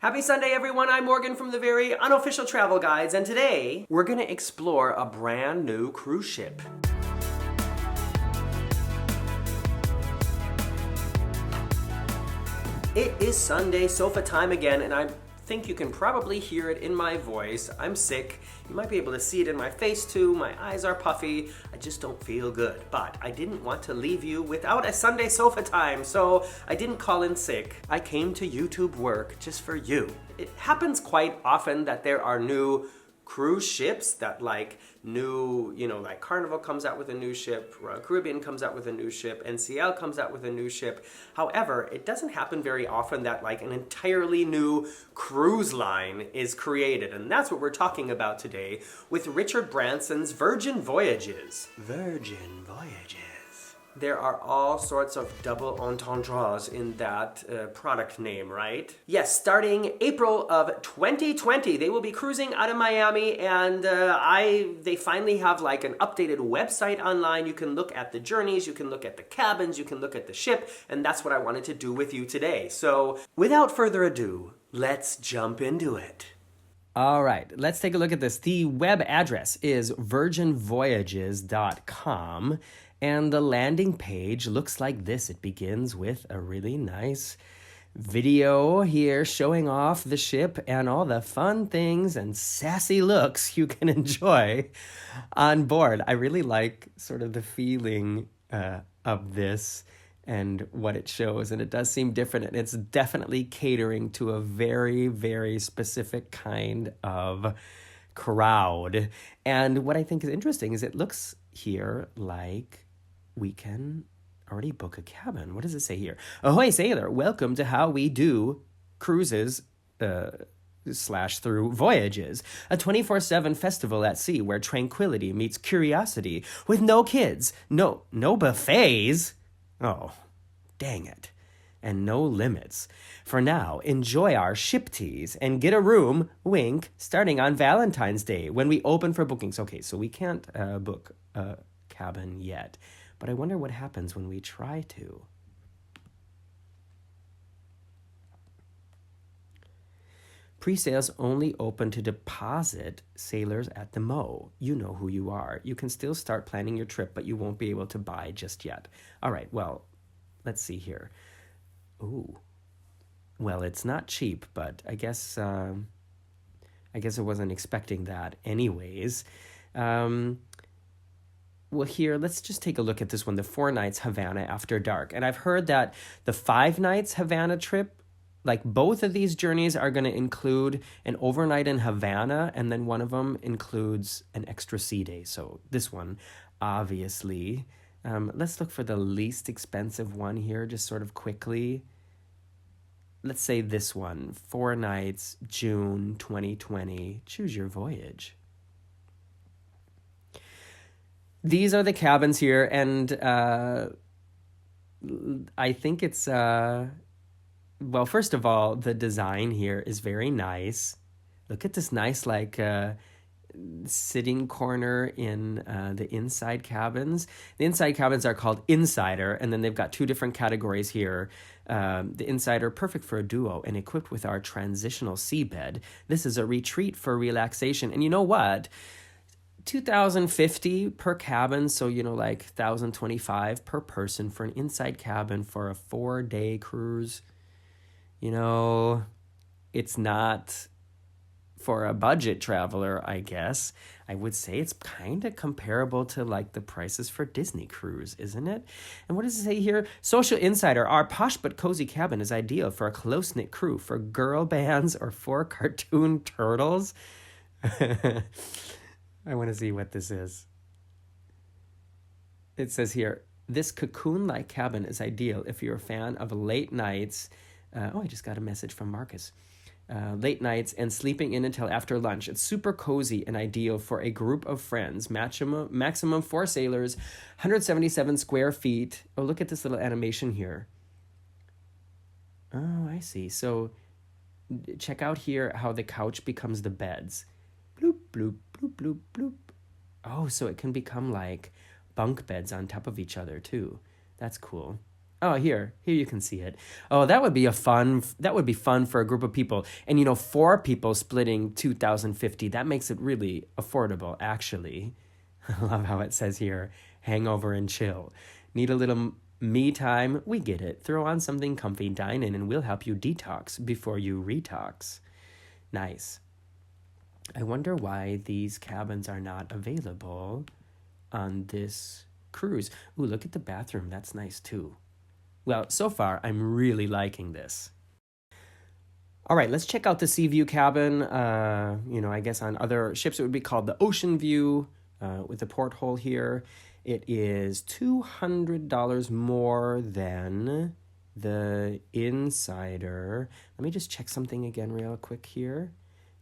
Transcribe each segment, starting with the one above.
Happy Sunday, everyone. I'm Morgan from the very unofficial travel guides, and today we're going to explore a brand new cruise ship. It is Sunday, Sofatime again, and I think you can probably hear it in my voice. I'm sick. You might be able to see it in my face too. My eyes are puffy. I just don't feel good. But I didn't want to leave you without a Sunday sofa time, so I didn't call in sick. I came to YouTube work just for you. It happens quite often that there are new cruise ships that like Carnival comes out with a new ship, Royal Caribbean comes out with a new ship, NCL comes out with a new ship. However, it doesn't happen very often that like an entirely new cruise line is created. And that's what we're talking about today with Richard Branson's Virgin Voyages. Virgin Voyages. There are all sorts of double entendres in that product name, right? Yes, starting April of 2020, they will be cruising out of Miami, and they finally have like an updated website online. You can look at the journeys, you can look at the cabins, you can look at the ship, and that's what I wanted to do with you today. So, without further ado, let's jump into it. All right, let's take a look at this. The web address is virginvoyages.com. And the landing page looks like this. It begins with a really nice video here showing off the ship and all the fun things and sassy looks you can enjoy on board. I really like sort of the feeling of this and what it shows. And it does seem different. And it's definitely catering to a very, very specific kind of crowd. And what I think is interesting is it looks here like we can already book a cabin. What does it say here? Ahoy, sailor, welcome to How We Do Cruises / through Voyages, a 24/7 festival at sea where tranquility meets curiosity with no kids, no buffets. Oh, dang it. And no limits. For now, enjoy our ship teas and get a room, wink, starting on Valentine's Day when we open for bookings. Okay, so we can't book a cabin yet. But I wonder what happens when we try to. Pre-sales only open to deposit sailors at the Mo. You know who you are. You can still start planning your trip, but you won't be able to buy just yet. All right, well, let's see here. Ooh. Well, it's not cheap, but I guess I wasn't expecting that anyways. Well, here, let's just take a look at this one, the 4 nights Havana after dark. And I've heard that the 5 nights Havana trip, like both of these journeys are going to include an overnight in Havana, and then one of them includes an extra sea day. So this one, obviously. Let's look for the least expensive one here, just sort of quickly. Let's say this one, 4 nights, June 2020. Choose your voyage. These are the cabins here, and I think it's, well, first of all, the design here is very nice. Look at this nice, like, sitting corner in the inside cabins. The inside cabins are called Insider, and then they've got 2 different categories here. The Insider, perfect for a duo and equipped with our transitional seabed. This is a retreat for relaxation, and you know what? $2,050 per cabin, so like $1,025 per person for an inside cabin for a 4-day cruise. It's not for a budget traveler, I guess. I would say it's kind of comparable to like the prices for Disney cruise, isn't it? And what does it say here? Social Insider, our posh but cozy cabin is ideal for a close-knit crew, for girl bands, or 4 cartoon turtles. I want to see what this is. It says here, this cocoon-like cabin is ideal if you're a fan of late nights. I just got a message from Marcus. Late nights and sleeping in until after lunch. It's super cozy and ideal for a group of friends. Maximum 4 sailors, 177 square feet. Oh, look at this little animation here. Oh, I see. So check out here how the couch becomes the beds. Bloop, bloop, bloop, bloop, bloop. Oh, so it can become like bunk beds on top of each other too. That's cool. Oh, here you can see it. Oh, that would be fun for a group of people. And 4 people splitting 2,050, that makes it really affordable, actually. I love how it says here, hangover and chill. Need a little me time? We get it. Throw on something comfy, dine in, and we'll help you detox before you retox. Nice. I wonder why these cabins are not available on this cruise. Ooh, look at the bathroom. That's nice too. Well, so far, I'm really liking this. All right, let's check out the sea view cabin. I guess on other ships it would be called the ocean view with the porthole here. It is $200 more than the Insider. Let me just check something again real quick here.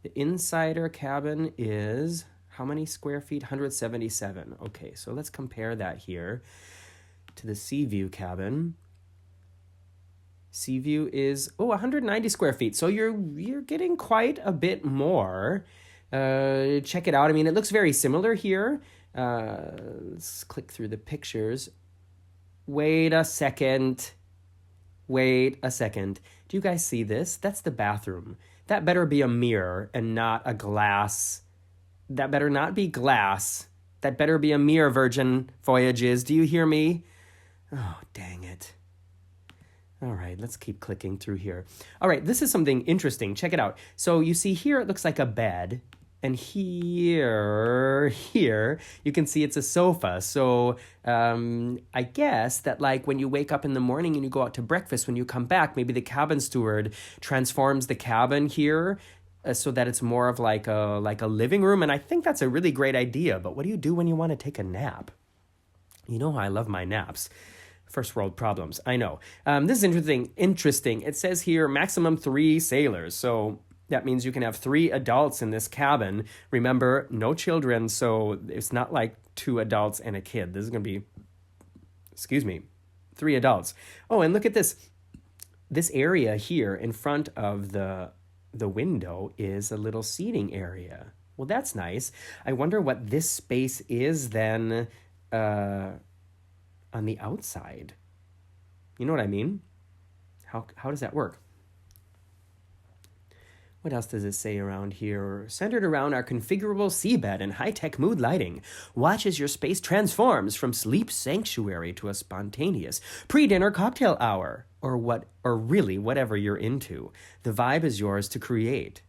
The Insider cabin is how many square feet? 177. Okay, so let's compare that here to the Sea View cabin. Sea View is 190 square feet. So you're getting quite a bit more. Check it out. I mean, it looks very similar here. Let's click through the pictures. Wait a second. Do you guys see this? That's the bathroom. That better be a mirror and not a glass. That better not be glass. That better be a mirror, Virgin Voyages. Do you hear me? Oh, dang it. All right, let's keep clicking through here. All right, this is something interesting. Check it out. So you see here, it looks like a bed. And here, you can see it's a sofa. So I guess that like when you wake up in the morning and you go out to breakfast, when you come back, maybe the cabin steward transforms the cabin here so that it's more of like a living room. And I think that's a really great idea. But what do you do when you want to take a nap? You know how I love my naps. First world problems, I know. This is interesting. It says here maximum 3 sailors. So that means you can have 3 adults in this cabin. Remember, no children, so it's not like 2 adults and a kid. This is going to be, 3 adults. Oh, and look at this. This area here in front of the window is a little seating area. Well, that's nice. I wonder what this space is then on the outside. You know what I mean? How does that work? What else does it say around here? Centered around our configurable seabed and high-tech mood lighting. Watch as your space transforms from sleep sanctuary to a spontaneous pre-dinner cocktail hour. Or really whatever you're into. The vibe is yours to create.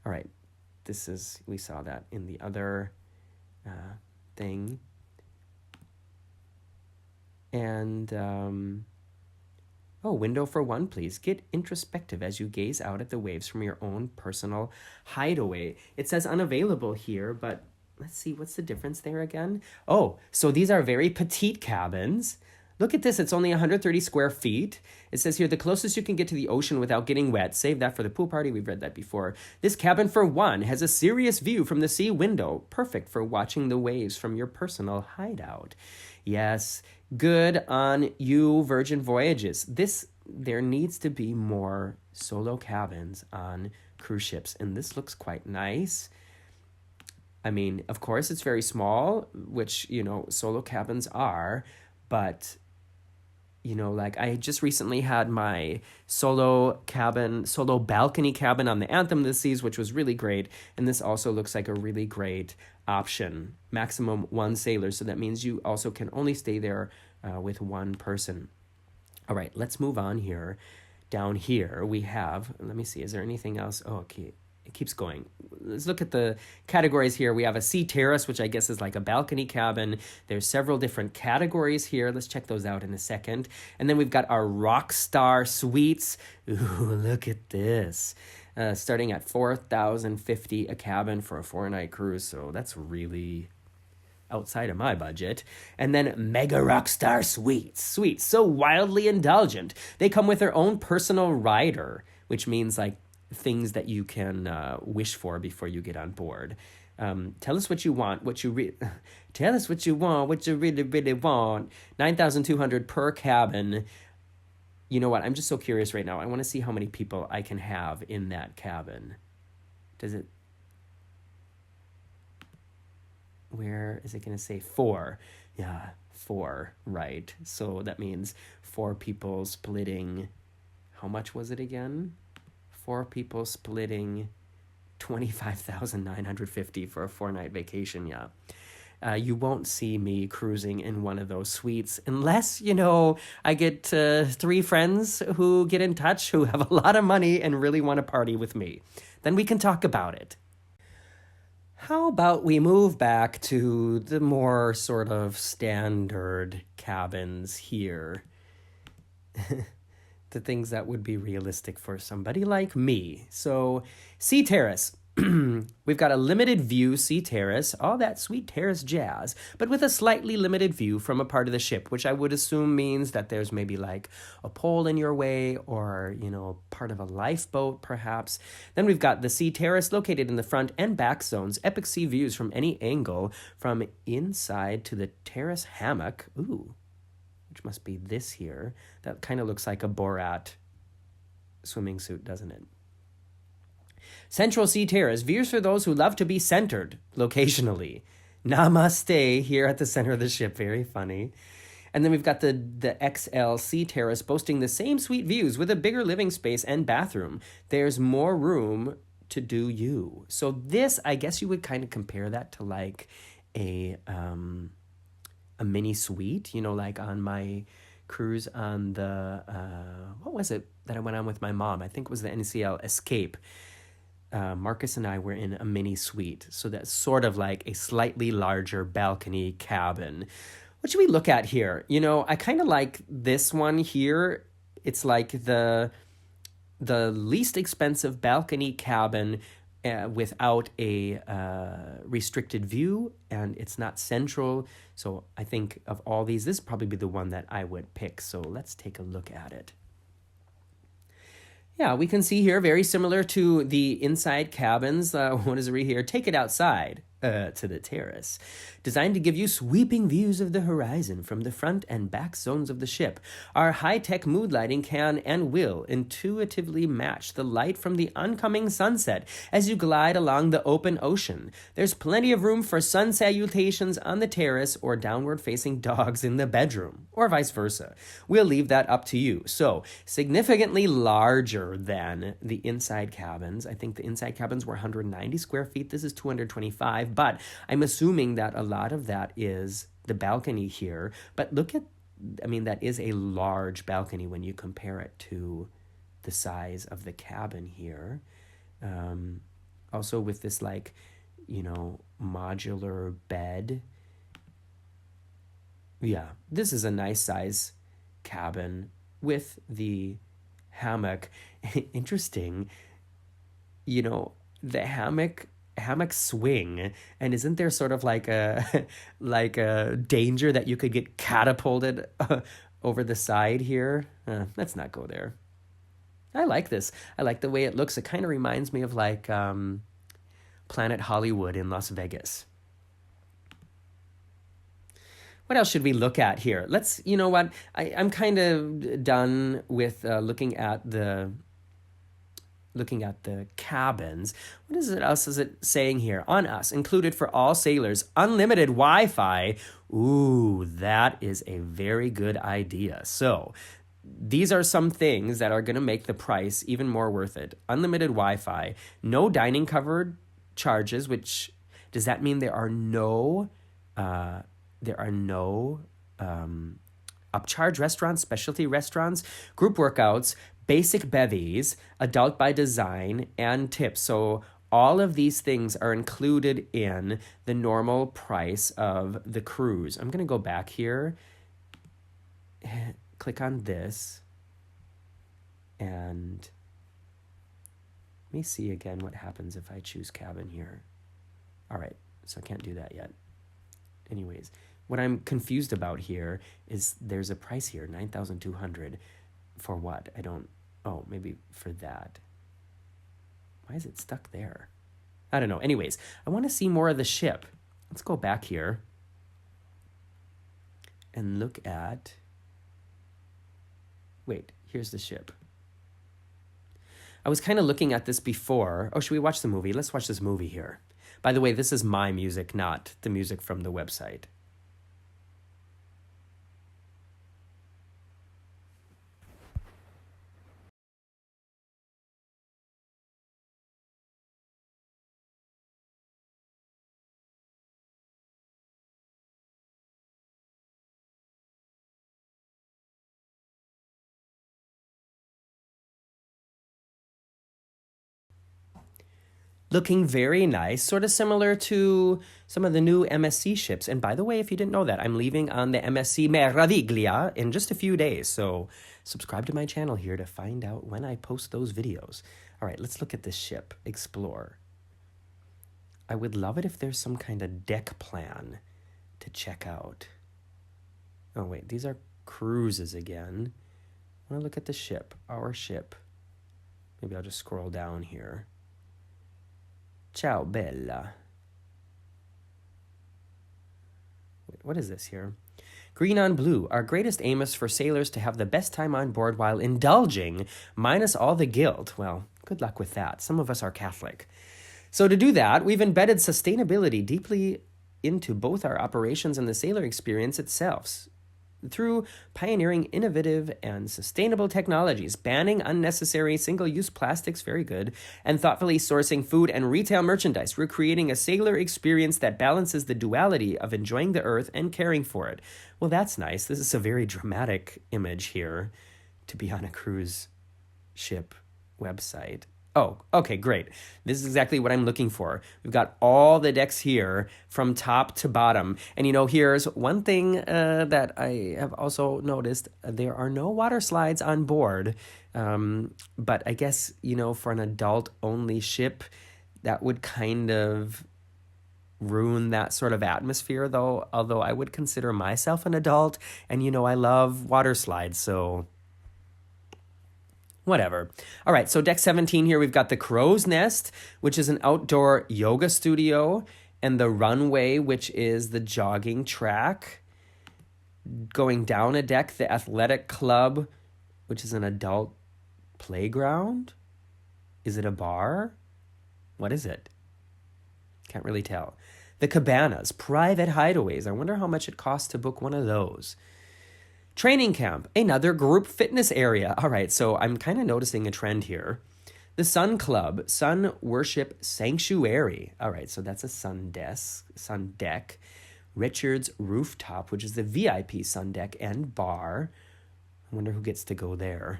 All right. We saw that in the other thing. And, window for one, please. Get introspective as you gaze out at the waves from your own personal hideaway. It says unavailable here, but let's see, what's the difference there again? Oh, so these are very petite cabins. Look at this, it's only 130 square feet. It says here, the closest you can get to the ocean without getting wet. Save that for the pool party, we've read that before. This cabin for one has a serious view from the sea window. Perfect for watching the waves from your personal hideout. Yes, good on you, Virgin Voyages. There needs to be more solo cabins on cruise ships, and this looks quite nice. I mean, of course, it's very small, which, solo cabins are, but like I just recently had my solo balcony cabin on the Anthem of the Seas, which was really great. And this also looks like a really great option. Maximum 1 sailor. So that means you also can only stay there with 1 person. All right, let's move on here. Down here we have, let me see, is there anything else? Oh, okay. It keeps going. Let's look at the categories here. We have a sea terrace, which I guess is like a balcony cabin. There's several different categories here. Let's check those out in a second. And then we've got our rock star suites. Ooh, look at this. Starting at $4,050 a cabin for a 4-night cruise. So that's really outside of my budget. And then mega rock star suites. So wildly indulgent. They come with their own personal rider, which means like things that you can wish for before you get on board. Tell us what you want, tell us what you want, what you really, really want. $9,200 per cabin. You know what? I'm just so curious right now. I want to see how many people I can have in that cabin. Does it? where is it going to say 4? Yeah, 4, right. So that means 4 people splitting, how much was it again? 4 people splitting 25,950 for a 4-night vacation, yeah. You won't see me cruising in one of those suites unless, I get 3 friends who get in touch who have a lot of money and really want to party with me. Then we can talk about it. How about we move back to the more sort of standard cabins here? The things that would be realistic for somebody like me. So, Sea Terrace. We've got a limited view sea terrace, all that sweet terrace jazz, but with a slightly limited view from a part of the ship, which I would assume means that there's maybe like a pole in your way or, part of a lifeboat perhaps. Then we've got the sea terrace located in the front and back zones, epic sea views from any angle, from inside to the terrace hammock. Ooh, which must be this here. That kind of looks like a Borat swimming suit, doesn't it? Central Sea Terrace, views for those who love to be centered locationally. Namaste here at the center of the ship. Very funny. And then we've got the XL Sea Terrace boasting the same sweet views with a bigger living space and bathroom. There's more room to do you. So this, I guess you would kind of compare that to like a mini suite, like on my cruise on the, what was it that I went on with my mom? I think it was the NCL Escape. Marcus and I were in a mini suite. So that's sort of like a slightly larger balcony cabin. What should we look at here? I kind of like this one here. It's like the least expensive balcony cabin without a restricted view, and it's not central. So I think of all these, this would probably be the one that I would pick. So let's take a look at it. Yeah, we can see here, very similar to the inside cabins. What does it read here? Take it outside to the terrace. Designed to give you sweeping views of the horizon from the front and back zones of the ship. Our high-tech mood lighting can and will intuitively match the light from the oncoming sunset as you glide along the open ocean. There's plenty of room for sun salutations on the terrace or downward-facing dogs in the bedroom, or vice versa. We'll leave that up to you. So, significantly larger than the inside cabins. I think the inside cabins were 190 square feet. This is 225, but I'm assuming that a lot of that is the balcony here. But look at, that is a large balcony when you compare it to the size of the cabin here. Also with this modular bed. Yeah, this is a nice size cabin with the hammock. Interesting, the hammock swing, and isn't there sort of like a danger that you could get catapulted over the side here? Let's not go there. I like this. I like the way it looks. It kind of reminds me of Planet Hollywood in Las Vegas. What else should we look at here? Let's, I'm kind of done with looking at the cabins. What else is it saying here? On us, included for all sailors, unlimited Wi-Fi. Ooh, that is a very good idea. So these are some things that are going to make the price even more worth it. Unlimited Wi-Fi, no dining covered charges, which does that mean there are no upcharge restaurants, specialty restaurants, group workouts, basic bevies, adult by design, and tips. So all of these things are included in the normal price of the cruise. I'm going to go back here, click on this, and let me see again what happens if I choose cabin here. All right, so I can't do that yet. Anyways, what I'm confused about here is there's a price here, $9,200 for what? Maybe for that. Why is it stuck there? I don't know. Anyways, I want to see more of the ship. Let's go back here and look at, here's the ship. I was kind of looking at this before. Oh, should we watch the movie? Let's watch this movie here. By the way, this is my music, not the music from the website. Looking very nice, sort of similar to some of the new MSC ships. And by the way, if you didn't know that, I'm leaving on the MSC Meraviglia in just a few days. So subscribe to my channel here to find out when I post those videos. All right, let's look at this ship, Explore. I would love it if there's some kind of deck plan to check out. Oh, wait, these are cruises again. I want to look at the ship, our ship. Maybe I'll just scroll down here. Ciao, bella. Wait, what is this here? Green on blue. Our greatest aim is for sailors to have the best time on board while indulging, minus all the guilt. Well, good luck with that. Some of us are Catholic. So to do that, we've embedded sustainability deeply into both our operations and the sailor experience itself. Through pioneering innovative and sustainable technologies, banning unnecessary single-use plastics, very good, and thoughtfully sourcing food and retail merchandise, we're creating a sailor experience that balances the duality of enjoying the earth and caring for it. Well, that's nice. This is a very dramatic image here to be on a cruise ship website. Oh, okay, great. This is exactly what I'm looking for. We've got all the decks here from top to bottom. And, here's one thing that I have also noticed. There are no water slides on board. But I guess, for an adult-only ship, that would kind of ruin that sort of atmosphere, though. Although I would consider myself an adult. And, I love water slides, so whatever. All right, so deck 17 here, we've got the Crow's Nest, which is an outdoor yoga studio, and the Runway, which is the jogging track. Going down a deck, the Athletic Club, which is an adult playground. Is it a bar? What is it? Can't really tell. The Cabanas, private hideaways. I wonder how much it costs to book one of those. Training camp, another group fitness area. All right, so I'm kind of noticing a trend here. The Sun Club, Sun Worship Sanctuary. All right, so that's a sun deck. Richard's Rooftop, which is the VIP sun deck and bar. I wonder who gets to go there.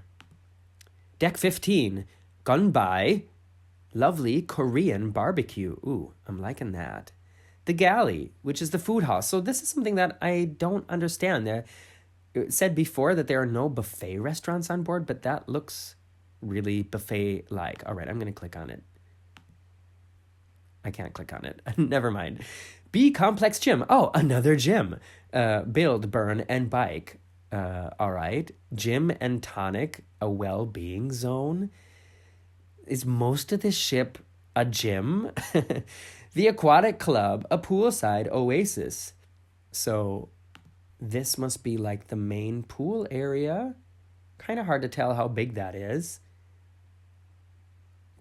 Deck 15, Gunbai, lovely Korean barbecue. Ooh, I'm liking that. The Galley, which is the food hall. So this is something that I don't understand. It said before that there are no buffet restaurants on board, but that looks really buffet-like. All right, I'm going to click on it. I can't click on it. Never mind. B Complex Gym. Oh, another gym. Build, burn, and bike. All right. Gym and tonic, a well-being zone. Is most of this ship a gym? The Aquatic Club, a poolside oasis. So this must be like the main pool area. Kind of hard to tell how big that is.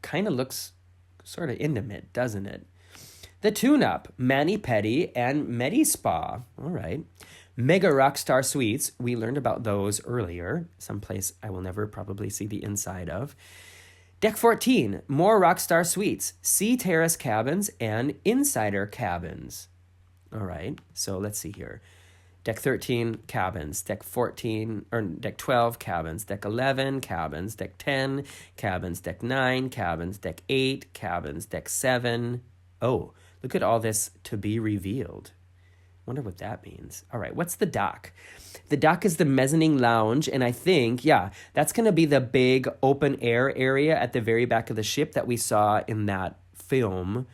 Kind of looks sort of intimate, doesn't it? The Tune-Up, Mani Pedi, and Medi Spa. All right. Mega Rockstar Suites. We learned about those earlier. Someplace I will never probably see the inside of. Deck 14, more Rockstar Suites, Sea Terrace cabins, and Insider cabins. All right. So let's see here. Deck 13, cabins. Deck 14, or Deck 12, cabins. Deck 11, cabins. Deck 10, cabins. Deck 9, cabins. Deck 8, cabins. Deck 7. Oh, look at all this to be revealed. Wonder what that means. All right, what's the dock? The dock is the mezzanine lounge, and I think, that's going to be the big open air area at the very back of the ship that we saw in that film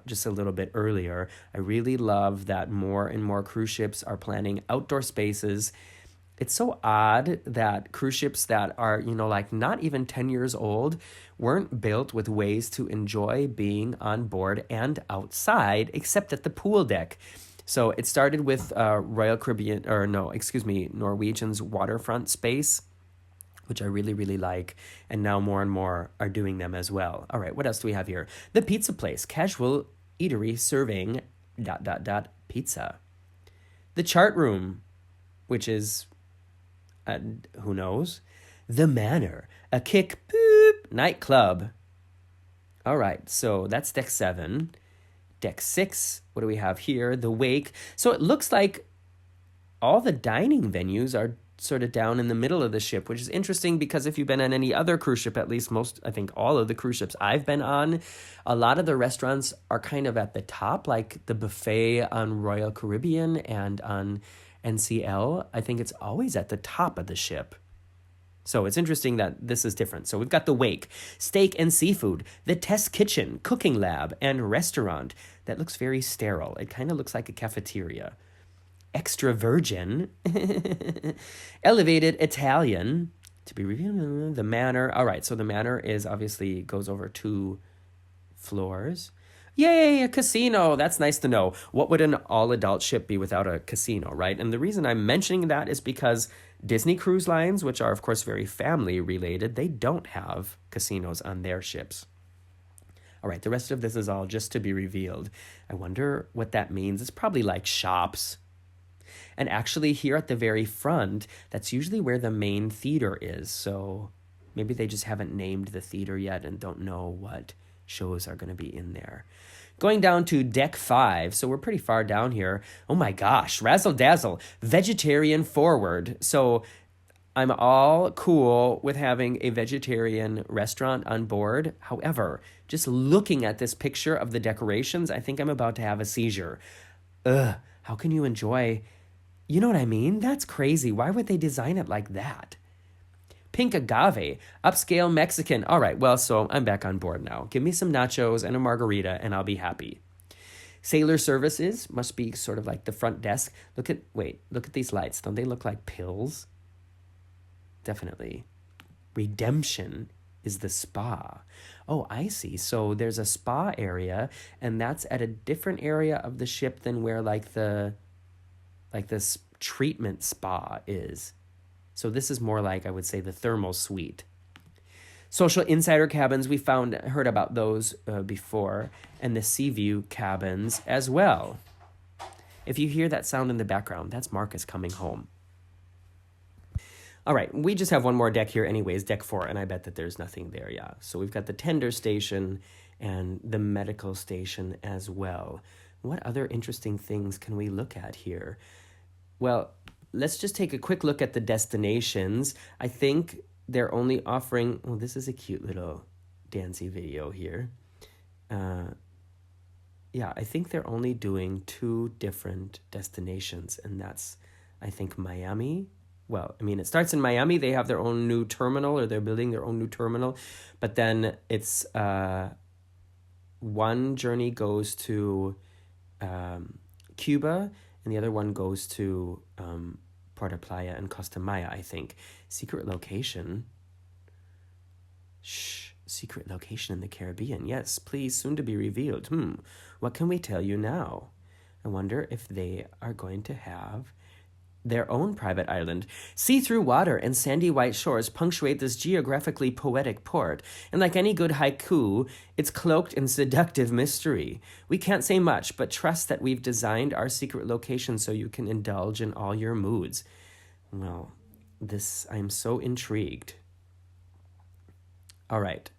just a little bit earlier. I really love that more and more cruise ships are planning outdoor spaces. It's so odd that cruise ships that are, like not even 10 years old weren't built with ways to enjoy being on board and outside, except at the pool deck. So it started with Norwegian's waterfront space, which I really, really like. And now more and more are doing them as well. All right, what else do we have here? The Pizza Place, casual eatery serving ... pizza. The chart room, which is, who knows? The Manor, a kick boop nightclub. All right, so that's deck 7. Deck 6, what do we have here? The Wake. So it looks like all the dining venues are sort of down in the middle of the ship, which is interesting because if you've been on any other cruise ship, at least I think all of the cruise ships I've been on, a lot of the restaurants are kind of at the top, like the buffet on Royal Caribbean and on NCL. I think it's always at the top of the ship. So it's interesting that this is different. So we've got the Wake, steak and seafood, the test kitchen, cooking lab, and restaurant. That looks very sterile. It kind of looks like a cafeteria. Extra virgin, elevated Italian, to be reviewed, the Manor. All right, so the Manor is obviously goes over 2 floors. Yay, a casino. That's nice to know. What would an all-adult ship be without a casino, right? And the reason I'm mentioning that is because Disney Cruise Lines, which are, of course, very family-related, they don't have casinos on their ships. All right, the rest of this is all just to be revealed. I wonder what that means. It's probably like shops. And actually here at the very front, that's usually where the main theater is. So maybe they just haven't named the theater yet and don't know what shows are going to be in there. Going down to deck 5, so we're pretty far down here. Oh my gosh, razzle dazzle, vegetarian forward. So I'm all cool with having a vegetarian restaurant on board. However, just looking at this picture of the decorations, I think I'm about to have a seizure. Ugh, how can you enjoy... You know what I mean? That's crazy. Why would they design it like that? Pink agave, upscale Mexican. All right, well, so I'm back on board now. Give me some nachos and a margarita and I'll be happy. Sailor services must be sort of like the front desk. Look at these lights. Don't they look like pills? Definitely. Redemption is the spa. Oh, I see. So there's a spa area and that's at a different area of the ship than where like this treatment spa is. So this is more like, I would say, the thermal suite. Social insider cabins, we heard about those before, and the sea view cabins as well. If you hear that sound in the background, that's Marcus coming home. All right, we just have one more deck here anyways, deck 4, and I bet that there's nothing there, yeah. So we've got the tender station and the medical station as well. What other interesting things can we look at here? Well, let's just take a quick look at the destinations. I think they're only offering... Well, this is a cute little dancey video here. Yeah, I think they're only doing 2 different destinations, and that's, I think, Miami. Well, I mean, it starts in Miami. They have their own new terminal, or they're building their own new terminal. But then it's... one journey goes to Cuba, and the other one goes to Puerto Playa and Costa Maya, I think. Secret location. Shh. Secret location in the Caribbean. Yes, please, soon to be revealed. What can we tell you now? I wonder if they are going to have their own private island. See-through water and sandy white shores punctuate this geographically poetic port, and like any good haiku, it's cloaked in seductive mystery. We can't say much, but trust that we've designed our secret location so you can indulge in all your moods. Well, I'm so intrigued. All right.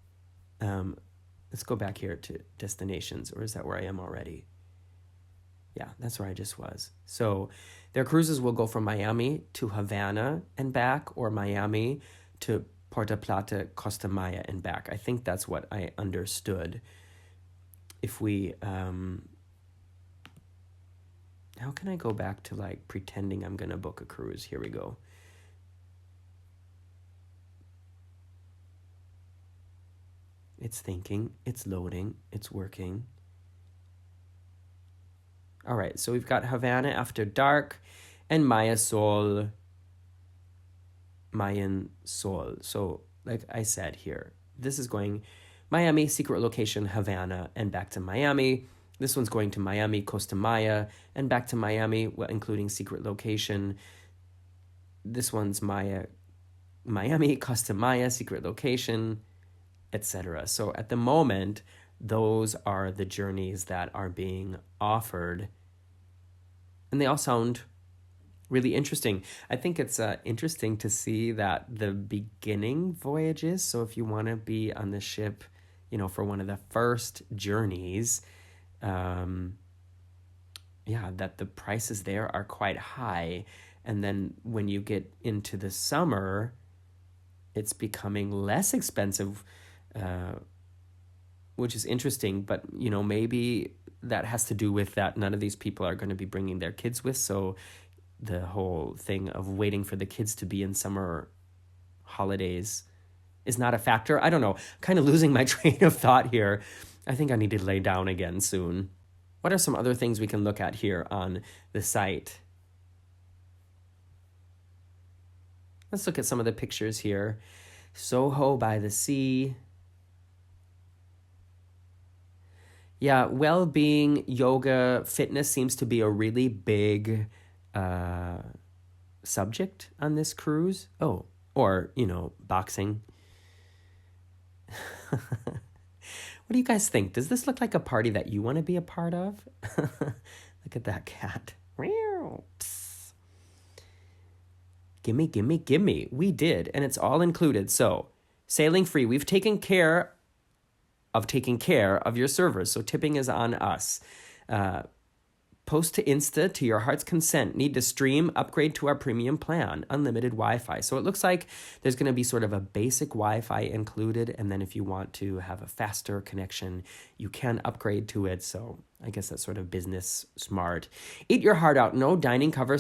Let's go back here to destinations, or is that where I am already? Yeah, that's where I just was. So their cruises will go from Miami to Havana and back, or Miami to Puerto Plata, Costa Maya and back. I think that's what I understood. If we, how can I go back to like pretending I'm going to book a cruise? Here we go. It's thinking, it's loading, it's working. All right, so we've got Havana After Dark and Mayan Sol. So, like I said here, this is going Miami, secret location, Havana, and back to Miami. This one's going to Miami, Costa Maya, and back to Miami, including secret location. This one's Miami, Costa Maya, secret location, etc. So at the moment, those are the journeys that are being offered. And they all sound really interesting. I think it's interesting to see that the beginning voyages, so if you want to be on the ship, for one of the first journeys, that the prices there are quite high. And then when you get into the summer, it's becoming less expensive, which is interesting. But, maybe that has to do with that none of these people are going to be bringing their kids with. So the whole thing of waiting for the kids to be in summer holidays is not a factor. I don't know. Kind of losing my train of thought here. I think I need to lay down again soon. What are some other things we can look at here on the site? Let's look at some of the pictures here. Soho by the sea. Yeah, well-being, yoga, fitness seems to be a really big subject on this cruise. Oh, or, boxing. What do you guys think? Does this look like a party that you want to be a part of? Look at that cat. Gimme, gimme, gimme. We did, and it's all included. So, sailing free. We've taken care of your servers, so tipping is on us. Post to Insta to your heart's content. Need to stream, upgrade to our premium plan, unlimited Wi-Fi. So it looks like there's going to be sort of a basic Wi-Fi included, and then if you want to have a faster connection, you can upgrade to it. So I guess that's sort of business smart. Eat your heart out. No dining cover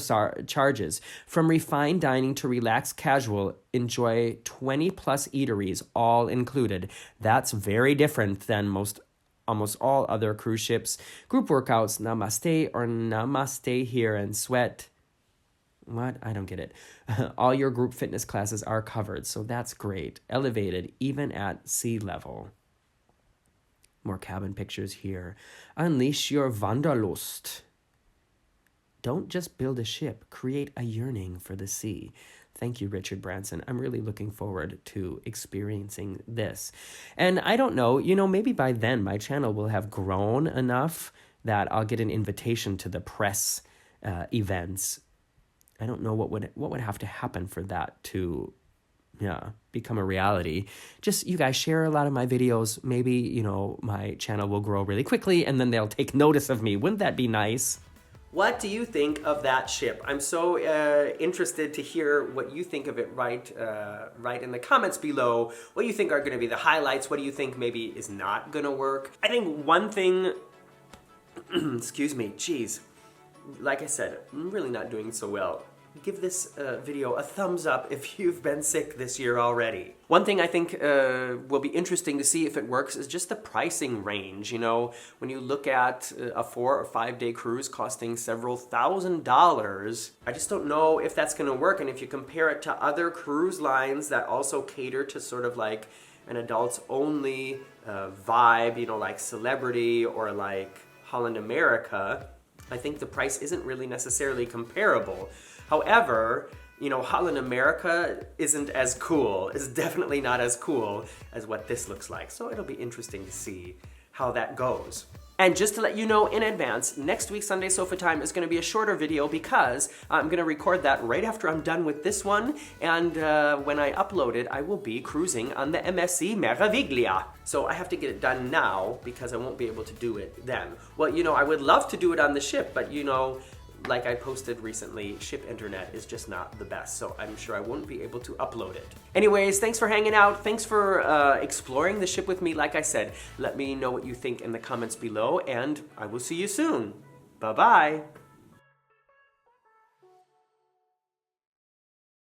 charges. From refined dining to relaxed casual, enjoy 20 plus eateries, all included. That's very different than almost all other cruise ships. Group workouts, namaste or namaste here and sweat. What? I don't get it. All your group fitness classes are covered, so that's great. Elevated, even at sea level. More cabin pictures here. Unleash your Wanderlust. Don't just build a ship, create a yearning for the sea. Thank you, Richard Branson. I'm really looking forward to experiencing this. And I don't know, maybe by then my channel will have grown enough that I'll get an invitation to the press events. I don't know what would have to happen for that to become a reality. Just you guys share a lot of my videos. Maybe, my channel will grow really quickly and then they'll take notice of me. Wouldn't that be nice? What do you think of that ship? I'm so interested to hear what you think of it right in the comments below. What do you think are going to be the highlights? What do you think maybe is not going to work? I think one thing, excuse me, geez, like I said, I'm really not doing so well. Give this video a thumbs up if you've been sick this year already. One thing I think will be interesting to see if it works is just the pricing range. When you look at a 4 or 5 day cruise costing several $1,000s, I just don't know if that's going to work. And if you compare it to other cruise lines that also cater to sort of like an adults only vibe, like Celebrity or like Holland America, I think the price isn't really necessarily comparable. However, Holland America isn't as cool. It's definitely not as cool as what this looks like. So it'll be interesting to see how that goes. And just to let you know in advance, next week's Sunday Sofatime is going to be a shorter video because I'm going to record that right after I'm done with this one. And when I upload it, I will be cruising on the MSC Meraviglia. So I have to get it done now because I won't be able to do it then. Well, I would love to do it on the ship, but like I posted recently, ship internet is just not the best, so I'm sure I won't be able to upload it. Anyways, thanks for hanging out. Thanks for exploring the ship with me. Like I said, let me know what you think in the comments below, and I will see you soon. Bye-bye.